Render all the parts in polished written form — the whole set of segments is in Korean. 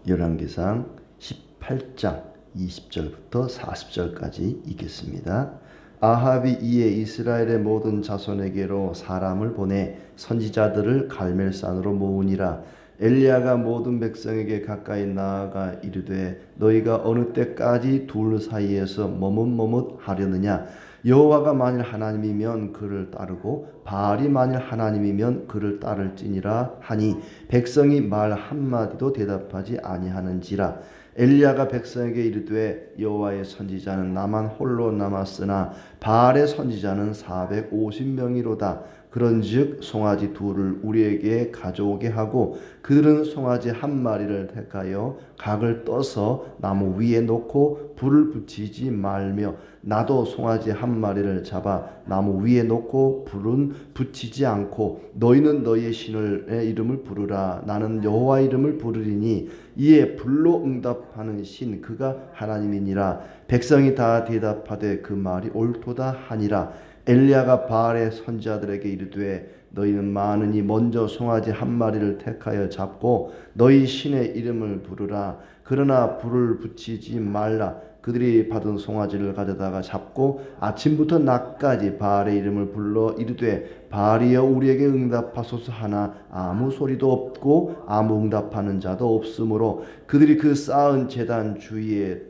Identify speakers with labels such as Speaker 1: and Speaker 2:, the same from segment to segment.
Speaker 1: 열왕기상 18장 20절부터 40절까지 읽겠습니다. 아합이 이에 이스라엘의 모든 자손에게로 사람을 보내 선지자들을 갈멜산으로 모으니라. 엘리야가 모든 백성에게 가까이 나아가 이르되 너희가 어느 때까지 둘 사이에서 머뭇머뭇하려느냐. 여호와가 만일 하나님이면 그를 따르고 바알이 만일 하나님이면 그를 따를지니라 하니 백성이 말 한마디도 대답하지 아니하는지라. 엘리야가 백성에게 이르되 여호와의 선지자는 나만 홀로 남았으나 바알의 선지자는 450명이로다. 그런즉 송아지 둘을 우리에게 가져오게 하고 그들은 송아지 한 마리를 택하여 각을 떠서 나무 위에 놓고 불을 붙이지 말며 나도 송아지 한 마리를 잡아 나무 위에 놓고 불은 붙이지 않고 너희는 너희의 신의 이름을 부르라. 나는 여호와 이름을 부르리니 이에 불로 응답하는 신 그가 하나님이니라. 백성이 다 대답하되 그 말이 옳도다 하니라. 엘리야가 바알의 선지자들에게 이르되 너희는 많으니 먼저 송아지 한 마리를 택하여 잡고 너희 신의 이름을 부르라. 그러나 불을 붙이지 말라. 그들이 받은 송아지를 가져다가 잡고 아침부터 낮까지 바알의 이름을 불러 이르되 바알이여 우리에게 응답하소서 하나 아무 소리도 없고 아무 응답하는 자도 없으므로 그들이 그 쌓은 제단 주위에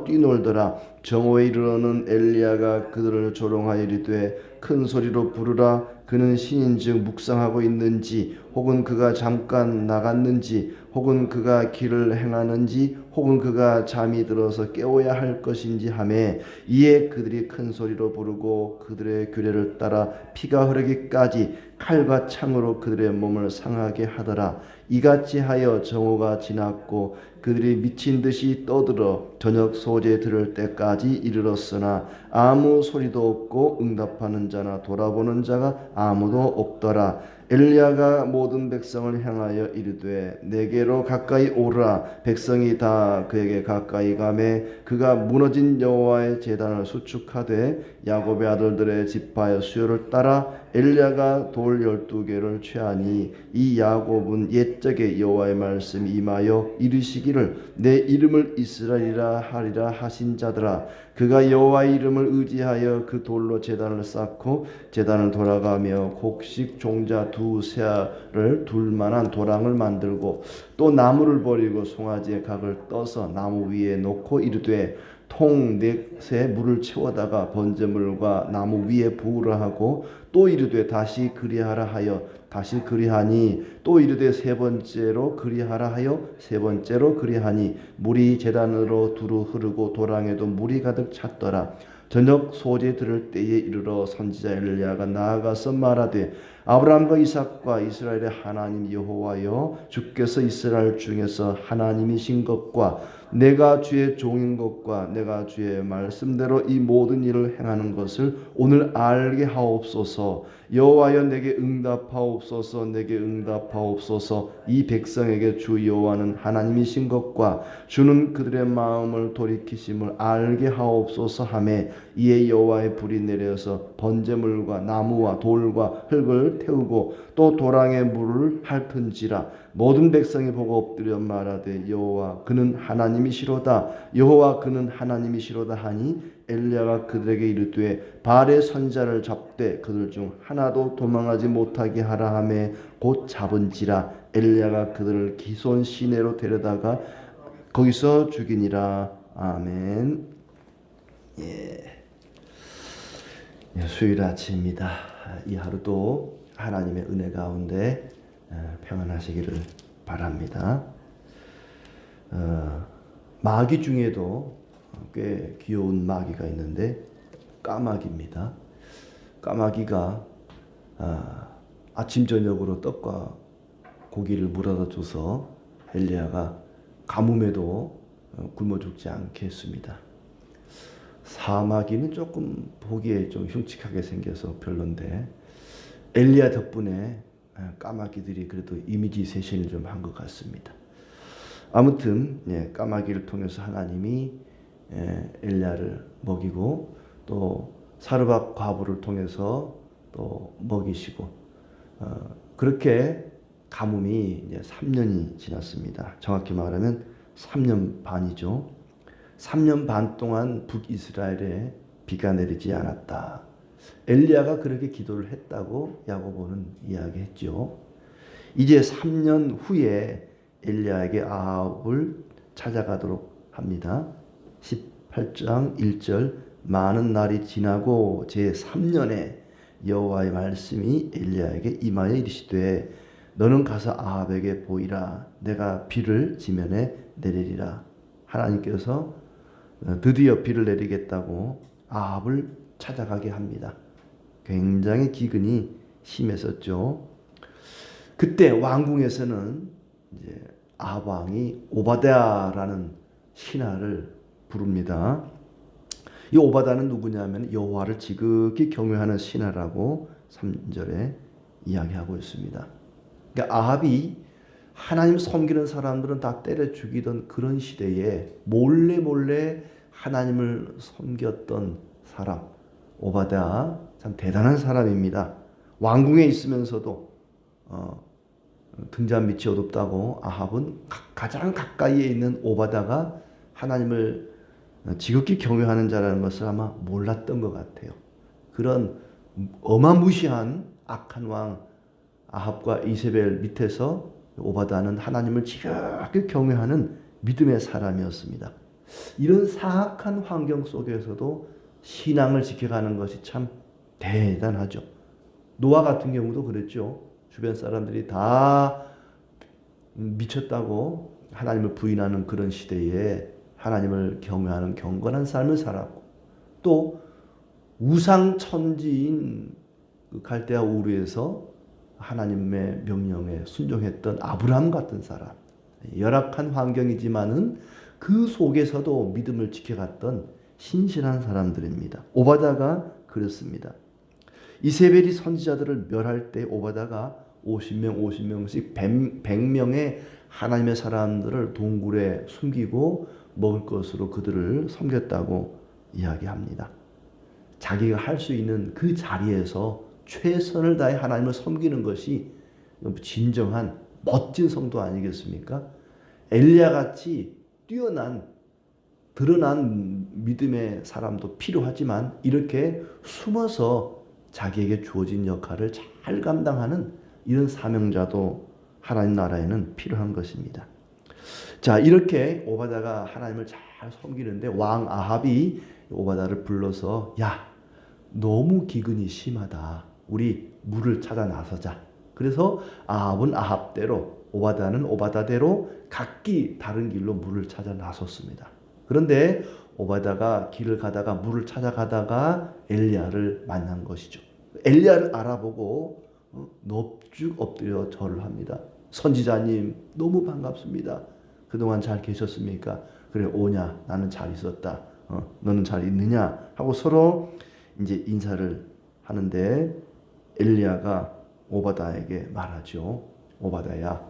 Speaker 1: 뛰놀더라. 정오에 이르러는 엘리야가 그들을 조롱하여 이르되 큰 소리로 부르라. 그는 신인즉 묵상하고 있는지 혹은 그가 잠깐 나갔는지 혹은 그가 길을 행하는지 혹은 그가 잠이 들어서 깨워야 할 것인지 하매 이에 그들이 큰 소리로 부르고 그들의 규례를 따라 피가 흐르기까지 칼과 창으로 그들의 몸을 상하게 하더라. 이같이 하여 정오가 지났고 그들이 미친 듯이 떠들어 저녁 소재 들을 때까지 이르렀으나 아무 소리도 없고 응답하는 자나 돌아보는 자가 아무도 없더라. 엘리야가 모든 백성을 향하여 이르되 내게로 가까이 오라. 백성이 다 그에게 가까이 가매 그가 무너진 여호와의 제단을 수축하되 야곱의 아들들의 지파의 수요를 따라 엘리야가 돌 12개를 취하니 이 야곱은 옛적에 여호와의 말씀이 임하여 이르시기를 내 이름을 이스라엘이라 하리라 하신 자들아. 그가 여호와의 이름을 의지하여 그 돌로 제단을 쌓고 제단을 돌아가며 곡식 종자 두 세알을 둘 만한 도랑을 만들고 또 나무를 버리고 송아지의 각을 떠서 나무 위에 놓고 이르되 통 넷에 물을 채워다가 번제물과 나무 위에 부으라 하고 또 이르되 다시 그리하라 하여 다시 그리하니 또 이르되 세 번째로 그리하라 하여 세 번째로 그리하니 물이 제단으로 두루 흐르고 도랑에도 물이 가득 찼더라. 저녁 소재 들을 때에 이르러 선지자 엘리야가 나아가서 말하되 아브라함과 이삭과 이스라엘의 하나님 여호와여 주께서 이스라엘 중에서 하나님이신 것과 내가 주의 종인 것과 내가 주의 말씀대로 이 모든 일을 행하는 것을 오늘 알게 하옵소서. 여호와여 내게 응답하옵소서. 내게 응답하옵소서. 이 백성에게 주 여호와는 하나님이신 것과 주는 그들의 마음을 돌이키심을 알게 하옵소서 하매 이에 여호와의 불이 내려서 번제물과 나무와 돌과 흙을 태우고 또 도랑에 물을 핥은지라. 모든 백성이 보고 엎드려 말하되 여호와 그는 하나님이시로다. 여호와 그는 하나님이시로다 하니 엘리야가 그들에게 이르되 바알의 선지자를 잡되 그들 중 하나도 도망하지 못하게 하라 하매 곧 잡은지라. 엘리야가 그들을 기손 시내로 데려다가 거기서 죽이니라. 아멘. 수요일 아침입니다. 이 하루도 하나님의 은혜 가운데 평안하시기를 바랍니다. 마귀 중에도 꽤 귀여운 마귀가 있는데 까마귀입니다. 까마귀가 아침 저녁으로 떡과 고기를 물어다 줘서 엘리야가 가뭄에도 굶어 죽지 않게 했습니다. 사마귀는 조금 보기에 좀 흉측하게 생겨서 별론데 엘리야 덕분에 까마귀들이 그래도 이미지 세신을 좀 한 것 같습니다. 아무튼 까마귀를 통해서 하나님이 엘리야를 먹이고 또 사르밧 과부를 통해서 또 먹이시고 그렇게 가뭄이 이제 3년이 지났습니다. 정확히 말하면 3년 반이죠. 3년 반 동안 북이스라엘에 비가 내리지 않았다. 엘리야가 그렇게 기도를 했다고 야고보는 이야기했죠. 이제 3년 후에 엘리야에게 아합을 찾아가도록 합니다. 18장 1절 많은 날이 지나고 제3년에 여호와의 말씀이 엘리야에게 임하여 이르시되 너는 가서 아합에게 보이라. 내가 비를 지면에 내리리라. 하나님께서 드디어 비를 내리겠다고 아합을 찾아가게 합니다. 굉장히 기근이 심했었죠. 그때 왕궁에서는 이제 아합 왕이 오바댜라는 신하를 부릅니다. 이 오바댜는 누구냐면 여호와를 지극히 경외하는 신하라고 3절에 이야기하고 있습니다. 그러니까 아합이 하나님 섬기는 사람들은 다 때려 죽이던 그런 시대에 몰래 하나님을 섬겼던 사람 오바댜 참 대단한 사람입니다. 왕궁에 있으면서도 등잔 밑이 어둡다고 아합은 가장 가까이에 있는 오바댜가 하나님을 지극히 경외하는 자라는 것을 아마 몰랐던 것 같아요. 그런 어마무시한 악한 왕 아합과 이세벨 밑에서 오바댜는 하나님을 지극히 경외하는 믿음의 사람이었습니다. 이런 사악한 환경 속에서도 신앙을 지켜가는 것이 참 대단하죠. 노아 같은 경우도 그랬죠. 주변 사람들이 다 미쳤다고 하나님을 부인하는 그런 시대에 하나님을 경외하는 경건한 삶을 살았고, 또 우상천지인 갈대아 우르에서 하나님의 명령에 순종했던 아브라함 같은 사람, 열악한 환경이지만은 그 속에서도 믿음을 지켜갔던 신실한 사람들입니다. 오바댜가 그렇습니다. 이세벨이 선지자들을 멸할 때 오바댜가 50명씩 100명의 하나님의 사람들을 동굴에 숨기고 먹을 것으로 그들을 섬겼다고 이야기합니다. 자기가 할 수 있는 그 자리에서 최선을 다해 하나님을 섬기는 것이 진정한 멋진 성도 아니겠습니까? 엘리야같이 뛰어난 드러난 믿음의 사람도 필요하지만 이렇게 숨어서 자기에게 주어진 역할을 잘 감당하는 이런 사명자도 하나님 나라에는 필요한 것입니다. 자, 이렇게 오바댜가 하나님을 잘 섬기는데 왕 아합이 오바댜를 불러서 야, 너무 기근이 심하다. 우리 물을 찾아 나서자. 그래서 아합은 아합대로 오바댜는 오바댜대로 각기 다른 길로 물을 찾아 나섰습니다. 그런데 오바댜가 길을 가다가 물을 찾아가다가 엘리야를 만난 것이죠. 엘리야를 알아보고 넙죽 엎드려 절을 합니다. 선지자님 너무 반갑습니다. 그동안 잘 계셨습니까? 그래 오냐? 나는 잘 있었다. 너는 잘 있느냐? 하고 서로 이제 인사를 하는데 엘리야가 오바댜에게 말하죠. 오바댜야,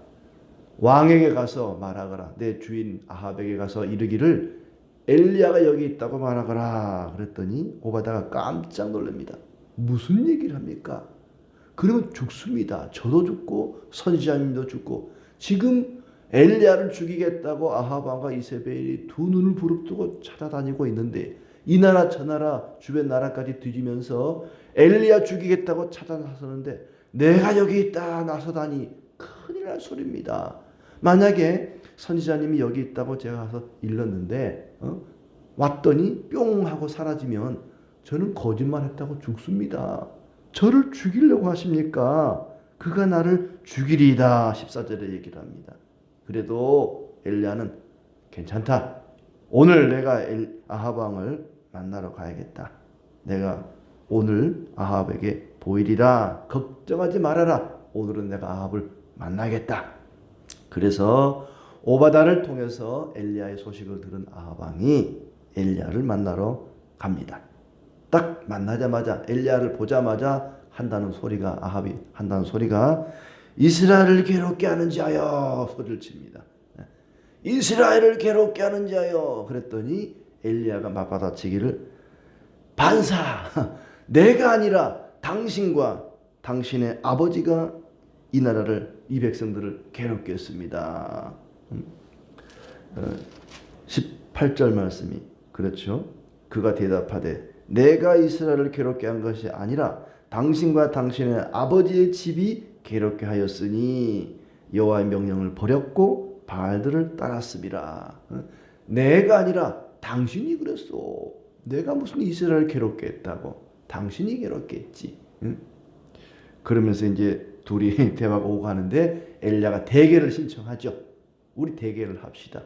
Speaker 1: 왕에게 가서 말하거라. 내 주인 아합에게 가서 이르기를 엘리야가 여기 있다고 말하거라. 그랬더니 오바댜가 깜짝 놀랍니다. 무슨 얘기를 합니까? 그러면 죽습니다. 저도 죽고 선지자님도 죽고 지금 엘리야를 죽이겠다고 아합 왕과 이세벨이 두 눈을 부릅뜨고 찾아다니고 있는데 이 나라 저 나라 주변 나라까지 뒤지면서 엘리야 죽이겠다고 찾아 나서는데 내가 여기 있다 나서다니 큰일 날 소리입니다. 만약에 선지자님이 여기 있다고 제가 가서 일렀는데 왔더니 뿅 하고 사라지면 저는 거짓말했다고 죽습니다. 저를 죽이려고 하십니까? 그가 나를 죽이리이다. 14절에 얘기를 합니다. 그래도 엘리야는 괜찮다. 오늘 내가 아합 왕을 만나러 가야겠다. 내가 오늘 아합에게 보이리라. 걱정하지 말아라. 오늘은 내가 아합을 만나겠다. 그래서 오바댜를 통해서 엘리야의 소식을 들은 아합 왕이 엘리야를 만나러 갑니다. 딱 만나자마자 엘리야를 보자마자 아합이 한다는 소리가 이스라엘을 괴롭게 하는 자여 소리를 칩니다. 이스라엘을 괴롭게 하는 자여. 그랬더니 엘리야가 맞받아치기를 반사 내가 아니라 당신과 당신의 아버지가 이 나라를 이 백성들을 괴롭게 했습니다. 18절 말씀이 그렇죠. 그가 대답하되 내가 이스라엘을 괴롭게 한 것이 아니라 당신과 당신의 아버지의 집이 괴롭게 하였으니 여호와의 명령을 버렸고 바알들을 따랐습니다. 내가 아니라 당신이 그랬어. 내가 무슨 이스라엘을 괴롭게 했다고. 당신이 괴롭게 했지. 그러면서 이제 둘이 대화가 오고 가는데 엘리야가 대계를 신청하죠. 우리 대계를 합시다.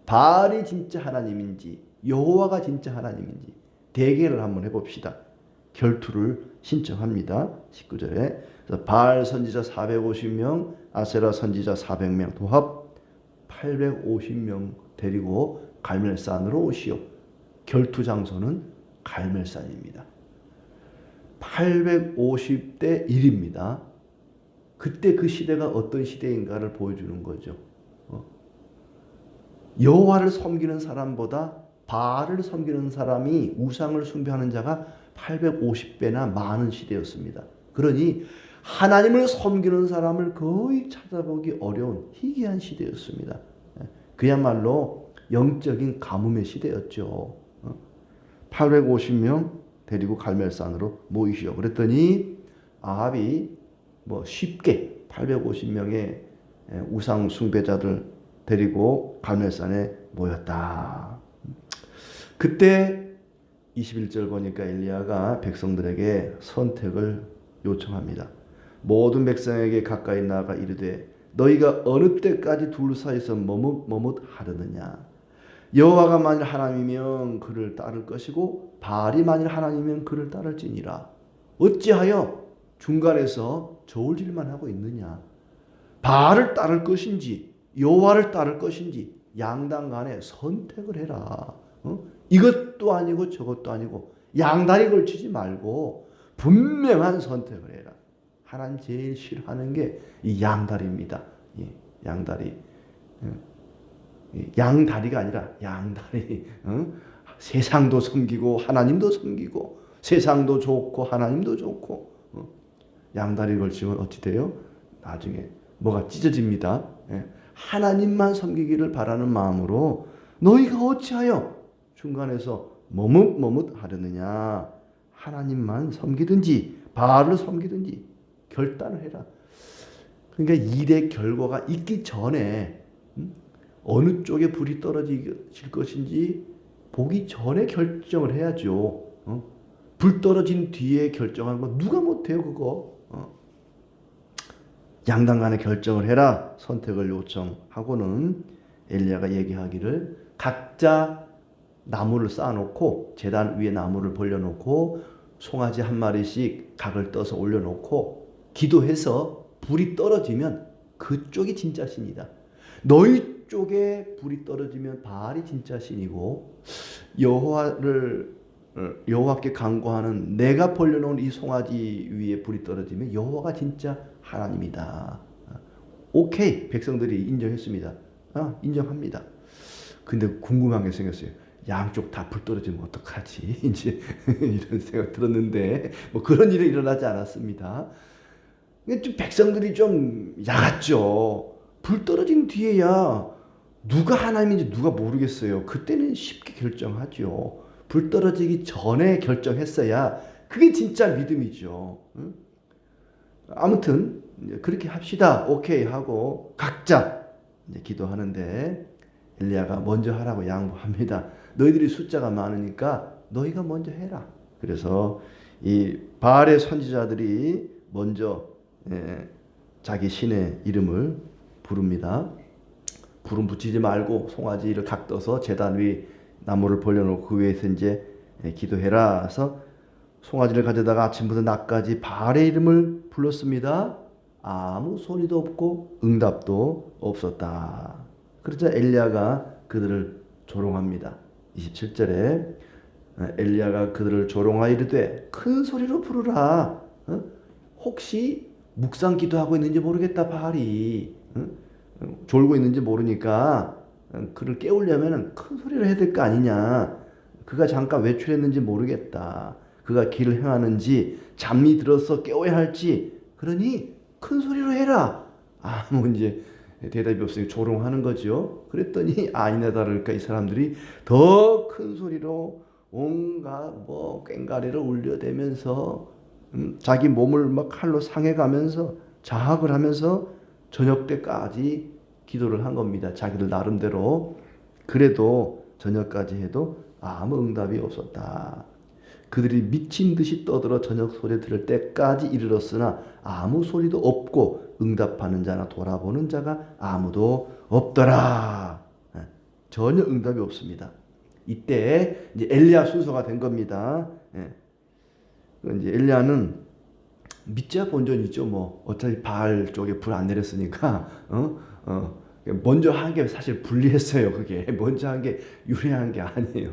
Speaker 1: 바알이 진짜 하나님인지 여호와가 진짜 하나님인지 대계를 한번 해봅시다. 결투를 신청합니다. 19절에 그래서 바알 선지자 450명, 아세라 선지자 400명, 도합 850명 데리고 갈멜산으로 오시오. 결투 장소는 갈멜산입니다. 850대 1입니다. 그때 그 시대가 어떤 시대인가를 보여주는 거죠. 여호와를 섬기는 사람보다 바알을 섬기는 사람이 우상을 숭배하는 자가 850배나 많은 시대였습니다. 그러니 하나님을 섬기는 사람을 거의 찾아보기 어려운 희귀한 시대였습니다. 그야말로 영적인 가뭄의 시대였죠. 850명 데리고 갈멜산으로 모이시오. 그랬더니 아합이 쉽게 850명의 우상 숭배자들 데리고 갈멜산에 모였다. 그때 21절 보니까 엘리야가 백성들에게 선택을 요청합니다. 모든 백성에게 가까이 나아가 이르되 너희가 어느 때까지 둘 사이에서 머뭇하려느냐. 여호와가 만일 하나님이면 그를 따를 것이고 바알이 만일 하나님이면 그를 따를지니라. 어찌하여 중간에서 저울질만 하고 있느냐. 바알을 따를 것인지 여호와를 따를 것인지 양당 간에 선택을 해라. 이것도 아니고 저것도 아니고 양다리 걸치지 말고 분명한 선택을 해라. 하나님 제일 싫어하는 게 이 양다리입니다. 양다리. 양다리가 아니라 양다리. 세상도 섬기고 하나님도 섬기고 세상도 좋고 하나님도 좋고 양다리 걸치면 어찌 돼요? 나중에 뭐가 찢어집니다. 하나님만 섬기기를 바라는 마음으로 너희가 어찌하여 중간에서 머뭇하려느냐. 하나님만 섬기든지 바알을 섬기든지 결단을 해라. 그러니까 일의 결과가 있기 전에 어느 쪽에 불이 떨어질 것인지 보기 전에 결정을 해야죠. 불 떨어진 뒤에 결정하는 거 누가 못해요 그거. 양당 간에 결정을 해라. 선택을 요청하고는 엘리야가 얘기하기를 각자 나무를 쌓아놓고 제단 위에 나무를 벌려놓고 송아지 한 마리씩 각을 떠서 올려놓고 기도해서 불이 떨어지면 그쪽이 진짜 신이다. 너희 쪽에 불이 떨어지면 바알이 진짜 신이고 여호와께 간구하는 내가 벌려놓은 이 송아지 위에 불이 떨어지면 여호와가 진짜 하나님이다. 오케이. 백성들이 인정했습니다. 인정합니다. 근데 궁금한 게 생겼어요. 양쪽 다 불 떨어지면 어떡하지? 이제 이런 생각 들었는데 그런 일이 일어나지 않았습니다. 백성들이 좀 야갔죠. 불 떨어진 뒤에야 누가 하나님인지 누가 모르겠어요. 그때는 쉽게 결정하죠. 불 떨어지기 전에 결정했어야 그게 진짜 믿음이죠. 아무튼 그렇게 합시다. 오케이 하고 각자 이제 기도하는데 엘리야가 먼저 하라고 양보합니다. 너희들이 숫자가 많으니까 너희가 먼저 해라. 그래서 이 바알의 선지자들이 먼저 자기 신의 이름을 부릅니다. 불은 붙이지 말고 송아지를 각 떠서 제단 위 나무를 벌려놓고 그 위에서 이제 기도해라 해서 송아지를 가져다가 아침부터 낮까지 바알의 이름을 불렀습니다. 아무 소리도 없고 응답도 없었다. 그러자 엘리야가 그들을 조롱합니다. 27절에 엘리야가 그들을 조롱하여 이르되 큰 소리로 부르라. 혹시 묵상 기도하고 있는지 모르겠다. 바알이 졸고 있는지 모르니까 그를 깨우려면 큰 소리를 해야 될 거 아니냐. 그가 잠깐 외출했는지 모르겠다. 그가 길을 행하는지 잠이 들어서 깨워야 할지. 그러니 큰 소리로 해라. 아무 이제 대답이 없으니 조롱하는 거죠. 그랬더니 아니나 다를까 이 사람들이 더 큰 소리로 온갖 뭐 꽹가리를 울려대면서 자기 몸을 막 칼로 상해가면서 자학을 하면서 저녁 때까지 기도를 한 겁니다. 자기들 나름대로. 그래도 저녁까지 해도 아무 응답이 없었다. 그들이 미친 듯이 떠들어 저녁 소리 들을 때까지 이르렀으나 아무 소리도 없고 응답하는 자나 돌아보는 자가 아무도 없더라. 전혀 응답이 없습니다. 이때 이제 엘리야 순서가 된 겁니다. 이제 엘리야는 믿자 본전이죠. 뭐 어차피 바알 쪽에 불 안 내렸으니까 먼저 한 게 사실 불리했어요. 그게 먼저 한 게 유리한 게 아니에요.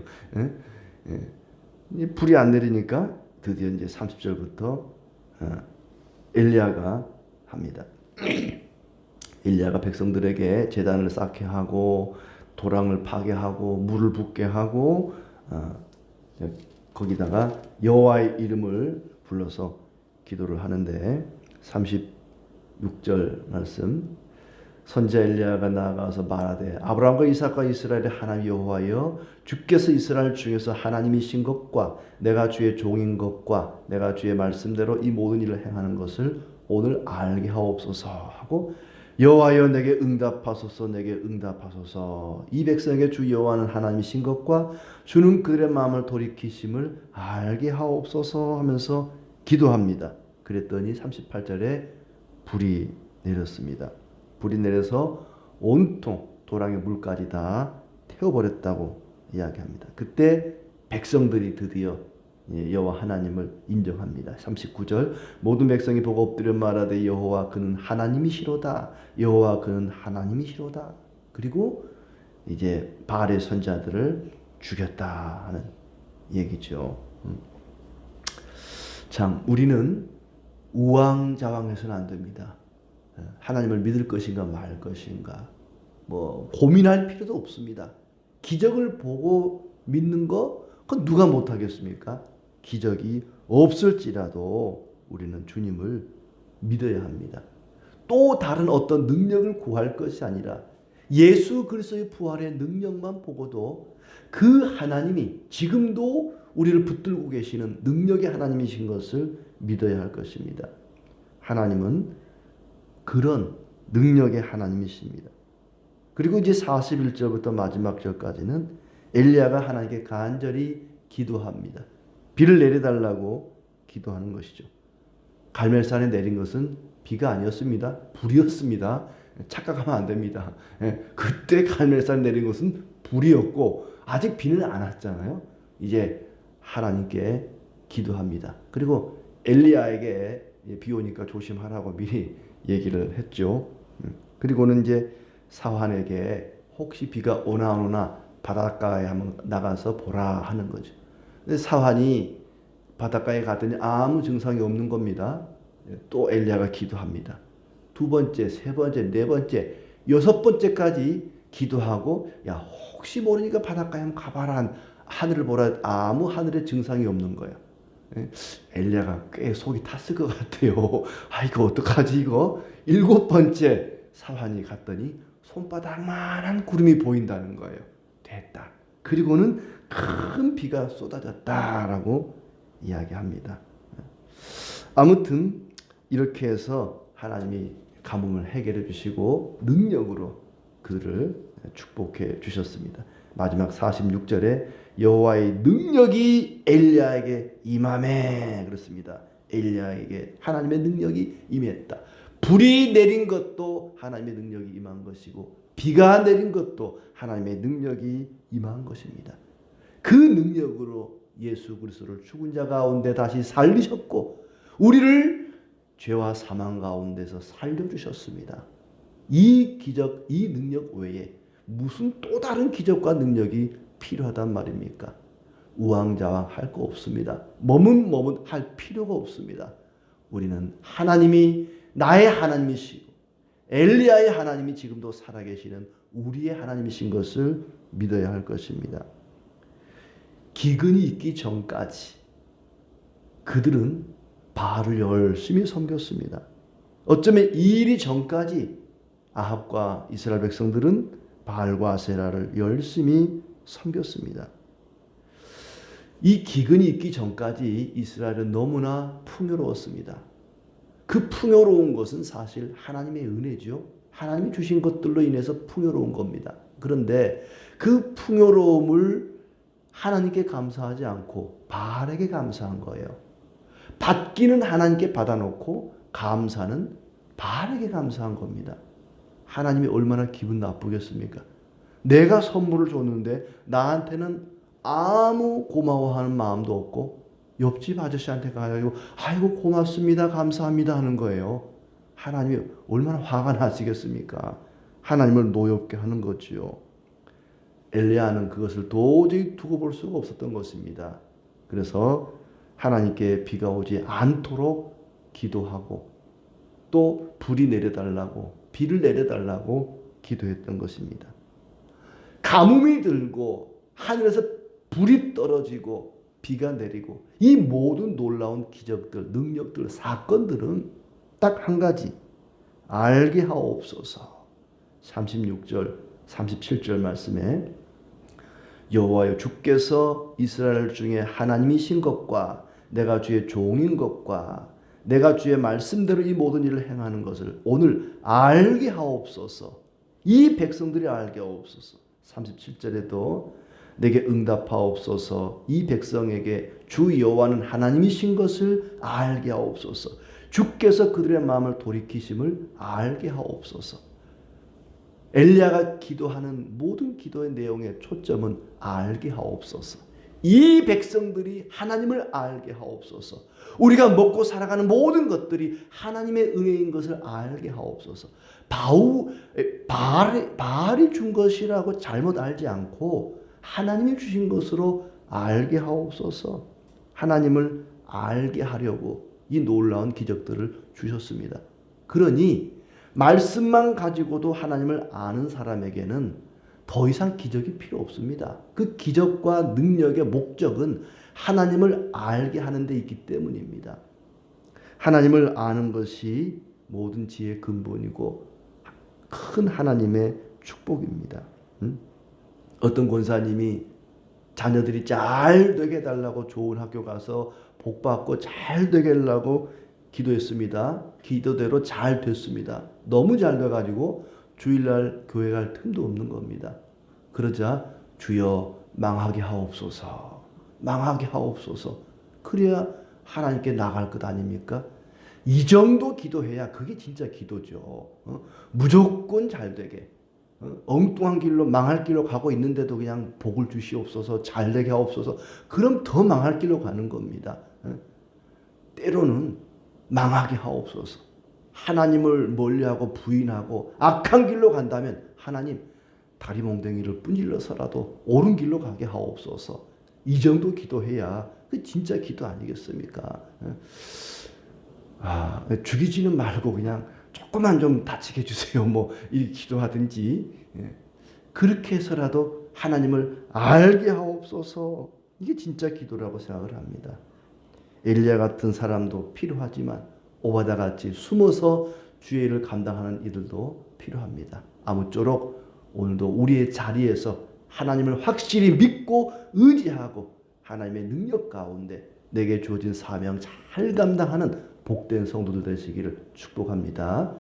Speaker 1: 불이 안 내리니까 드디어 이제 30절부터 엘리야가 합니다. 엘리야가 백성들에게 제단을 쌓게 하고 도랑을 파괴하고 물을 붓게 하고 거기다가 여호와의 이름을 불러서 기도를 하는데 36절 말씀 선지자 엘리야가 나아가서 말하되 아브라함과 이삭과 이스라엘의 하나님 여호와여 주께서 이스라엘 중에서 하나님이신 것과 내가 주의 종인 것과 내가 주의 말씀대로 이 모든 일을 행하는 것을 오늘 알게 하옵소서 하고 여호와여 내게 응답하소서 내게 응답하소서 이 백성에게 주 여호와는 하나님이신 것과 주는 그들의 마음을 돌이키심을 알게 하옵소서 하면서 기도합니다. 그랬더니 38절에 불이 내렸습니다. 불이 내려서 온통 도랑의 물까지 다 태워버렸다고 이야기합니다. 그때 백성들이 드디어 여호와 하나님을 인정합니다. 39절 모든 백성이 보고 엎드려 말하되 여호와 그는 하나님이시로다. 여호와 그는 하나님이시로다. 그리고 이제 바알의 선지자들을 죽였다 하는 얘기죠. 참 우리는 우왕좌왕해서는 안 됩니다. 하나님을 믿을 것인가 말 것인가 뭐 고민할 필요도 없습니다. 기적을 보고 믿는 거 그건 누가 못하겠습니까? 기적이 없을지라도 우리는 주님을 믿어야 합니다. 또 다른 어떤 능력을 구할 것이 아니라 예수 그리스도의 부활의 능력만 보고도 그 하나님이 지금도 우리를 붙들고 계시는 능력의 하나님이신 것을 믿어야 할 것입니다. 하나님은 그런 능력의 하나님이십니다. 그리고 이제 41절부터 마지막 절까지는 엘리야가 하나님께 간절히 기도합니다. 비를 내려달라고 기도하는 것이죠. 갈멜산에 내린 것은 비가 아니었습니다. 불이었습니다. 착각하면 안 됩니다. 그때 갈멜산에 내린 것은 불이었고 아직 비는 안 왔잖아요. 이제 하나님께 기도합니다. 그리고 엘리야에게 비 오니까 조심하라고 미리 얘기를 했죠. 그리고는 이제 사환에게 혹시 비가 오나 안 오나 바닷가에 한번 나가서 보라 하는 거죠. 근데 사환이 바닷가에 갔더니 아무 증상이 없는 겁니다. 또 엘리야가 기도합니다. 두 번째, 세 번째, 네 번째, 여섯 번째까지 기도하고 야 혹시 모르니까 바닷가에 한번 가봐라 하늘을 보라 아무 하늘에 증상이 없는 거예요. 엘리야가 꽤 속이 탔을 것 같아요. 아 이거 어떡하지 이거? 일곱 번째 사환이 갔더니 손바닥만한 구름이 보인다는 거예요. 됐다. 그리고는 큰 비가 쏟아졌다라고 이야기합니다. 아무튼 이렇게 해서 하나님이 가뭄을 해결해 주시고 능력으로 그들을 축복해 주셨습니다. 마지막 46절에 여호와의 능력이 엘리야에게 임하매 그렇습니다. 엘리야에게 하나님의 능력이 임했다. 불이 내린 것도 하나님의 능력이 임한 것이고 비가 내린 것도 하나님의 능력이 임한 것입니다. 그 능력으로 예수 그리스도를 죽은 자 가운데 다시 살리셨고 우리를 죄와 사망 가운데서 살려주셨습니다. 이 기적, 이 능력 외에 무슨 또 다른 기적과 능력이 필요하단 말입니까? 우왕좌왕 할 거 없습니다. 머뭇머뭇 할 필요가 없습니다. 우리는 하나님이 나의 하나님이시고 엘리야의 하나님이 지금도 살아계시는 우리의 하나님이신 것을 믿어야 할 것입니다. 기근이 있기 전까지 그들은 바알을 열심히 섬겼습니다. 어쩌면 이 일이 전까지 아합과 이스라엘 백성들은 바알과 아세라를 열심히 섬겼습니다. 이 기근이 있기 전까지 이스라엘은 너무나 풍요로웠습니다. 그 풍요로운 것은 사실 하나님의 은혜죠. 하나님이 주신 것들로 인해서 풍요로운 겁니다. 그런데 그 풍요로움을 하나님께 감사하지 않고 바알에게 감사한 거예요. 받기는 하나님께 받아놓고 감사는 바알에게 감사한 겁니다. 하나님이 얼마나 기분 나쁘겠습니까? 내가 선물을 줬는데 나한테는 아무 고마워하는 마음도 없고 옆집 아저씨한테 가가지고 아이고 고맙습니다 감사합니다 하는 거예요. 하나님이 얼마나 화가 나시겠습니까? 하나님을 노엽게 하는 거지요. 엘리야는 그것을 도저히 두고 볼 수가 없었던 것입니다. 그래서 하나님께 비가 오지 않도록 기도하고 또 불이 내려달라고 비를 내려달라고 기도했던 것입니다. 가뭄이 들고 하늘에서 불이 떨어지고 비가 내리고 이 모든 놀라운 기적들, 능력들, 사건들은 딱 한 가지 알게 하옵소서. 36절, 37절 말씀에 여호와여 주께서 이스라엘 중에 하나님이신 것과 내가 주의 종인 것과 내가 주의 말씀대로 이 모든 일을 행하는 것을 오늘 알게 하옵소서. 이 백성들이 알게 하옵소서. 37절에도 내게 응답하옵소서. 이 백성에게 주 여호와는 하나님이신 것을 알게 하옵소서. 주께서 그들의 마음을 돌이키심을 알게 하옵소서. 엘리야가 기도하는 모든 기도의 내용의 초점은 알게 하옵소서. 이 백성들이 하나님을 알게 하옵소서. 우리가 먹고 살아가는 모든 것들이 하나님의 은혜인 것을 알게 하옵소서. 바알이 준 것이라고 잘못 알지 않고 하나님이 주신 것으로 알게 하옵소서. 하나님을 알게 하려고 이 놀라운 기적들을 주셨습니다. 그러니 말씀만 가지고도 하나님을 아는 사람에게는 더 이상 기적이 필요 없습니다. 그 기적과 능력의 목적은 하나님을 알게 하는 데 있기 때문입니다. 하나님을 아는 것이 모든 지혜의 근본이고 큰 하나님의 축복입니다. 어떤 권사님이 자녀들이 잘 되게 해달라고 좋은 학교 가서 복 받고 잘 되게 하려고 기도했습니다. 기도대로 잘 됐습니다. 너무 잘 돼가지고 주일날 교회 갈 틈도 없는 겁니다. 그러자 주여 망하게 하옵소서. 망하게 하옵소서. 그래야 하나님께 나갈 것 아닙니까? 이 정도 기도해야 그게 진짜 기도죠. 무조건 잘 되게. 엉뚱한 길로 망할 길로 가고 있는데도 그냥 복을 주시옵소서. 잘 되게 하옵소서. 그럼 더 망할 길로 가는 겁니다. 때로는 망하게 하옵소서. 하나님을 멀리하고 부인하고 악한 길로 간다면 하나님 다리 몽둥이를 분질러서라도 옳은 길로 가게 하옵소서. 이 정도 기도해야 그 진짜 기도 아니겠습니까? 죽이지는 말고 그냥 조금만 좀 다치게 해주세요. 뭐 이 기도하든지 그렇게 해서라도 하나님을 알게 하옵소서. 이게 진짜 기도라고 생각을 합니다. 엘리야 같은 사람도 필요하지만 오바다 같이 숨어서 주의 일을 감당하는 이들도 필요합니다. 아무쪼록 오늘도 우리의 자리에서 하나님을 확실히 믿고 의지하고 하나님의 능력 가운데 내게 주어진 사명 잘 감당하는 복된 성도들 되시기를 축복합니다.